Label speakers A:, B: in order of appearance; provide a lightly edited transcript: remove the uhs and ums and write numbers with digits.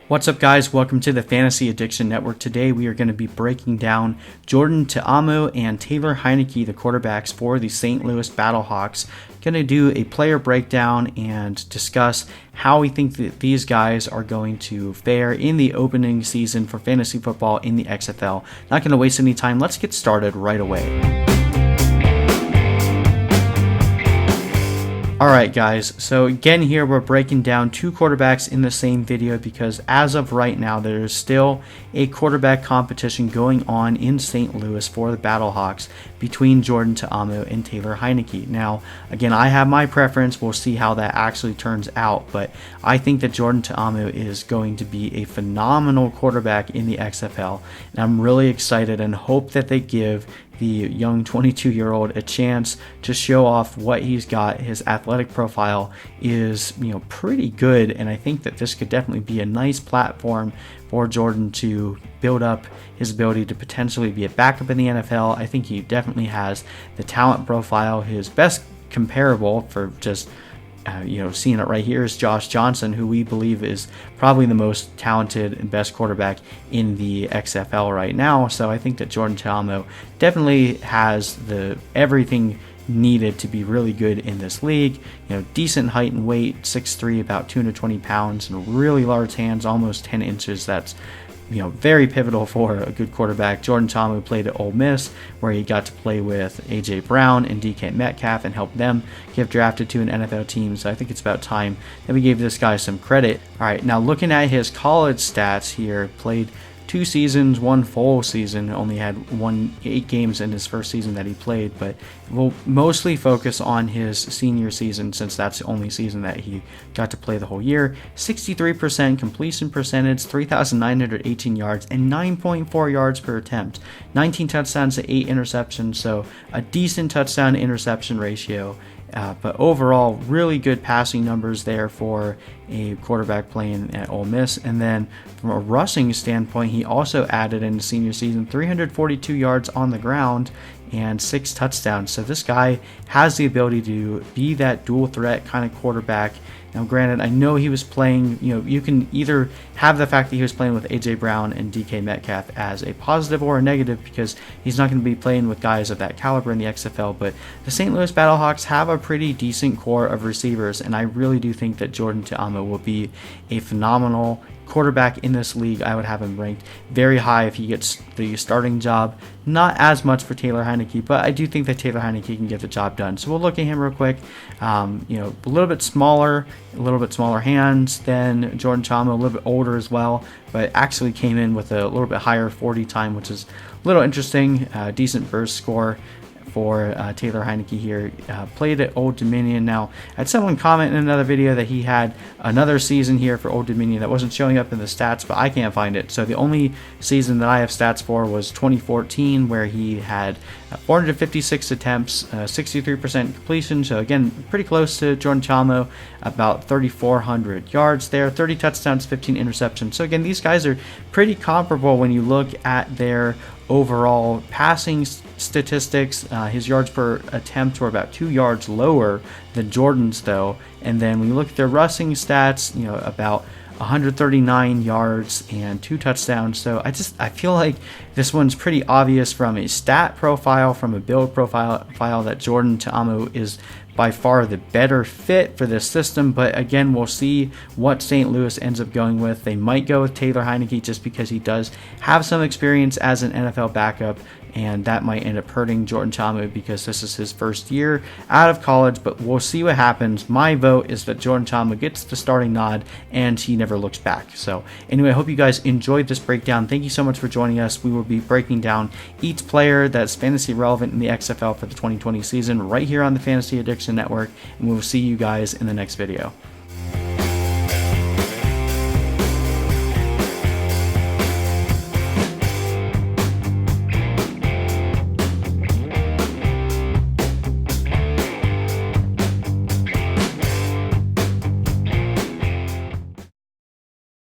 A: What's up, guys? Welcome to the Fantasy Addiction Network. Today we are going to be breaking down Jordan Ta'Amu and Taylor Heinicke, the quarterbacks for the St. Louis BattleHawks. Going to do a player breakdown and discuss how we think that these guys are going to fare in the opening season for fantasy football in the XFL. Not going to waste any time. Let's get started right away. Alright guys, so again here we're breaking down two quarterbacks in the same video because as of right now there is still a quarterback competition going on in St. Louis for the BattleHawks between Jordan Ta'Amu and Taylor Heinicke. Now again, I have my preference, we'll see how that actually turns out, but I think that Jordan Ta'Amu is going to be a phenomenal quarterback in the XFL, and I'm really excited and hope that they give the young 22-year-old a chance to show off what he's got. His athletic profile is, pretty good, and I think that this could definitely be a nice platform for Jordan to build up his ability to potentially be a backup in the NFL. I think he definitely has the talent profile. His best comparable for just seeing it right here is Josh Johnson, who we believe is probably the most talented and best quarterback in the XFL right now. So I think that Jordan Ta'Amu definitely has everything needed to be really good in this league. Decent height and weight, 6'3", about 220 pounds, and really large hands, almost 10 inches. That's very pivotal for a good quarterback. Jordan Ta'Amu played at Ole Miss, where he got to play with A.J. Brown and DK Metcalf and helped them get drafted to an NFL team. So I think it's about time that we gave this guy some credit. All right, now looking at his college stats here, played 2 seasons, 1 full season, only had 8 games in his first season that he played, but we'll mostly focus on his senior season since that's the only season that he got to play the whole year. 63% completion percentage, 3,918 yards, and 9.4 yards per attempt. 19 touchdowns to 8 interceptions, so a decent touchdown to interception ratio. But overall, really good passing numbers there for a quarterback playing at Ole Miss. And then from a rushing standpoint, he also added in the senior season 342 yards on the ground and 6 touchdowns. So this guy has the ability to be that dual threat kind of quarterback. Now granted, I know he was playing, you can either have the fact that he was playing with A.J. Brown and DK Metcalf as a positive or a negative because he's not going to be playing with guys of that caliber in the XFL, but the St. Louis BattleHawks have a pretty decent core of receivers, and I really do think that Jordan Ta'Amu will be a phenomenal quarterback in this league. I would have him ranked very high if he gets the starting job. Not as much for Taylor Heinicke, but I do think that Taylor Heinicke can get the job done. So we'll look at him real quick. A little bit smaller hands than Jordan Ta'Amu, a little bit older as well, but actually came in with a little bit higher 40 time, which is a little interesting. Decent burst score for Taylor Heinicke here. Played at Old Dominion. Now, I had someone comment in another video that he had another season here for Old Dominion that wasn't showing up in the stats, but I can't find it. So the only season that I have stats for was 2014, where he had 456 attempts, 63% completion. So again, pretty close to Jordan Ta'Amu, about 3,400 yards there, 30 touchdowns, 15 interceptions. So again, these guys are pretty comparable when you look at their overall passing statistics. His yards per attempt were about 2 yards lower than Jordan's though, and then when you look at their rushing stats, about 139 yards and 2 touchdowns. So I feel like this one's pretty obvious from a stat profile, from a build profile that Jordan Ta'Amu is by far the better fit for this system. But again, we'll see what St. Louis ends up going with. They might go with Taylor Heinicke just because he does have some experience as an NFL backup, and that might end up hurting Jordan Ta'Amu because this is his first year out of college, but we'll see what happens. My vote is that Jordan Ta'Amu gets the starting nod and he never looks back. So anyway, I hope you guys enjoyed this breakdown. Thank you so much for joining us. We will be breaking down each player that's fantasy relevant in the XFL for the 2020 season right here on the Fantasy Addiction Network, and we will see you guys in the next video.